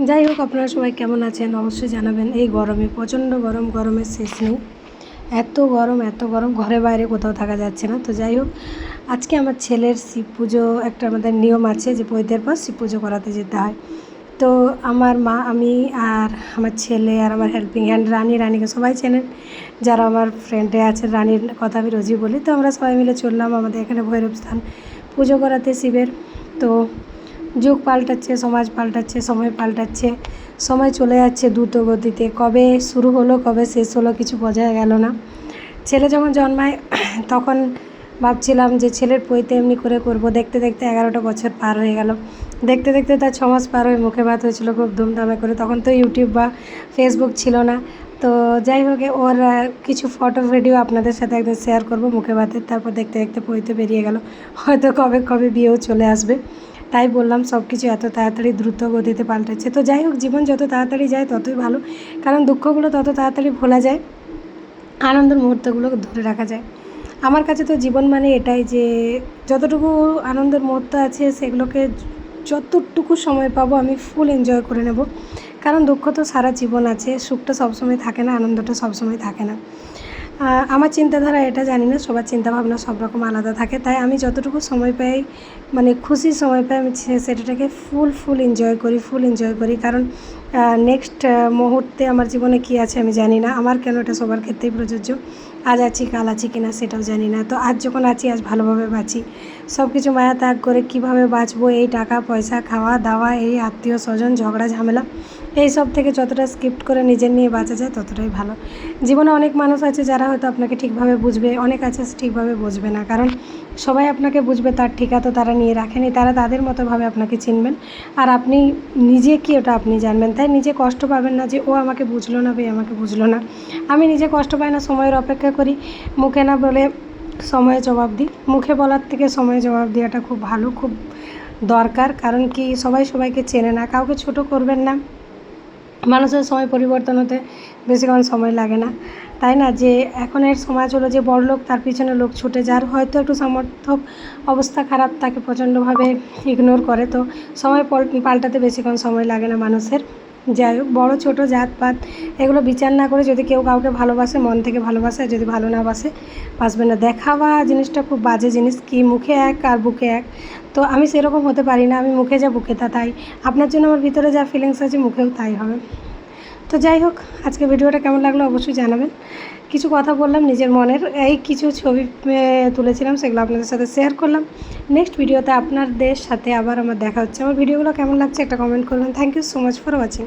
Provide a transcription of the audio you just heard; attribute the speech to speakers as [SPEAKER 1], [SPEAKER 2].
[SPEAKER 1] যাই হোক, আপনারা সবাই কেমন আছেন অবশ্যই জানাবেন। এই গরমে প্রচণ্ড গরম, গরমের শেষ নেই। এত গরম ঘরে বাইরে কোথাও থাকা যাচ্ছে না। তো যাই হোক, আজকে আমার ছেলের শিব পুজো, একটা আমাদের নিয়ম আছে যে বৈদের পর শিব পুজো করাতে যেতে হয়। তো আমার মা, আমি আর আমার ছেলে আর আমার হেল্পিং হ্যান্ড রানীকে সবাই চেনেন, যারা আমার ফ্রেন্ডে আছেন। রানীর কথা আমি রোজই বলি। তো আমরা সবাই মিলে চললাম আমাদের এখানে ভৈরব স্থান পুজো করাতে শিবের। তো যুগ পাল্টাচ্ছে, সমাজ পাল্টাচ্ছে, সময় পাল্টাচ্ছে, সময় চলে যাচ্ছে দ্রুত গতিতে। কবে শুরু হলো কবে শেষ হলো কিছু বোঝা গেল না। ছেলে যখন জন্মায় তখন ভাবছিলাম যে ছেলের পৈতে এমনি করে করব। দেখতে দেখতে 11টা বছর পার হয়ে গেল। দেখতে দেখতে তার 6 মাস পার হয়ে মুখে ভাত হয়েছিল খুব ধুমধামে করে। তখন তো ইউটিউব বা ফেসবুক ছিল না। তো যাই হোক, ওর কিছু ফটো ভিডিও আপনাদের সাথে একদিন শেয়ার করব মুখে ভাতের। তারপর দেখতে দেখতে পৈতে বেরিয়ে গেল। হয়তো কবে বিয়েও চলে আসবে। তাই বললাম, সব কিছু এত তাড়াতাড়ি দ্রুত গতিতে পাল্টাচ্ছে। তো যাই হোক, জীবন যত তাড়াতাড়ি যায় ততই ভালো, কারণ দুঃখগুলো তত তাড়াতাড়ি ভোলা যায়, আনন্দের মুহূর্তগুলো ধরে রাখা যায়। আমার কাছে তো জীবন মানে এটাই যে যতটুকু আনন্দের মুহূর্ত আছে সেগুলোকে যতটুকু সময় পাবো আমি ফুল এনজয় করে নেব। কারণ দুঃখ তো সারা জীবন আছে, সুখটা সবসময় থাকে না, আনন্দটা সবসময় থাকে না। আমার চিন্তাধারা এটা, জানি না সবার চিন্তাভাবনা সব রকম আলাদা থাকে। তাই আমি যতটুকু সময় পাই, মানে খুশির সময় পাই, আমি সেটাকে ফুল এনজয় করি। কারণ নেক্সট মুহূর্তে আমার জীবনে কী আছে আমি জানি না। আমার কেন, এটা সবার ক্ষেত্রেই প্রযোজ্য। আজ আছি কাল আছি কিনা সেটাও জানি না। তো আজ যখন আছি আজ ভালোভাবে বাঁচি। সব কিছু মায়া ত্যাগ করে কীভাবে বাঁচবো, এই টাকা পয়সা, খাওয়া দাওয়া, এই আত্মীয় স্বজন, ঝগড়া ঝামেলা, এই সব থেকে যতটা স্কিপ্ট করে নিজের নিয়ে বাঁচা যায় ততটাই ভালো। জীবনে অনেক মানুষ আছে যারা হয়তো আপনাকে ঠিকভাবে বুঝবে, অনেক আছে ঠিকভাবে বুঝবে না। কারণ সবাই আপনাকে বুঝবে তার ঠিকা তো তারা নিয়ে রাখেনি। তারা তাদের মতোভাবে আপনাকে চিনবেন, আর আপনি নিজে কি ওটা আপনি জানবেন। তাই নিজে কষ্ট পাবেন না যে ও আমাকে বুঝলো না বা আমাকে বুঝলো না। আমি নিজে কষ্ট পাই না, সময়ের অপেক্ষা করি। মুখে না বলে সময়ে জবাব দিই। মুখে বলার থেকে সময়ে জবাব দেওয়াটা খুব ভালো, খুব দরকার। কারণ কি, সবাই সবাইকে চেনে না। কাউকে ছোট করবেন না। মানুষের সময় পরিবর্তন হতে বেশিক্ষণ সময় লাগে না, তাই না? যে এখনের সমাজ হলো যে বড়লোক তার পিছনে লোক ছুটে, যার হয়তো একটু সামর্থ্য অবস্থা খারাপ তাকে প্রচণ্ডভাবে ইগনোর করে। তো সময় পাল্টাতে বেশিক্ষণ সময় লাগে না মানুষের। যাই হোক, বড়ো ছোটো জাতপাত এগুলো বিচার না করে যদি কেউ কাউকে ভালোবাসে, মন থেকে ভালোবাসে, আর যদি ভালো না বাসবে না। দেখাওয়া জিনিসটা খুব বাজে জিনিস, কি মুখে এক আর বুকে এক। তো আমি সেরকম হতে পারি না। আমি মুখে যা বুকে তা তাই। আপনার জন্য আমার ভিতরে যা ফিলিংস আছে মুখেও তাই হবে। তো যাই হোক, আজকে ভিডিওটা কেমন লাগলো অবশ্যই জানাবেন। কিছু কথা বললাম নিজের মনের, এই কিছু ছবি তুলেছিলাম, সেগুলো আপনাদের সাথে শেয়ার করলাম। নেক্সট ভিডিওতে আপনাদের সাথে আবার আমার দেখা হচ্ছে। আমার ভিডিওগুলো কেমন লাগছে একটা কমেন্ট করবেন। Thank you so much for watching.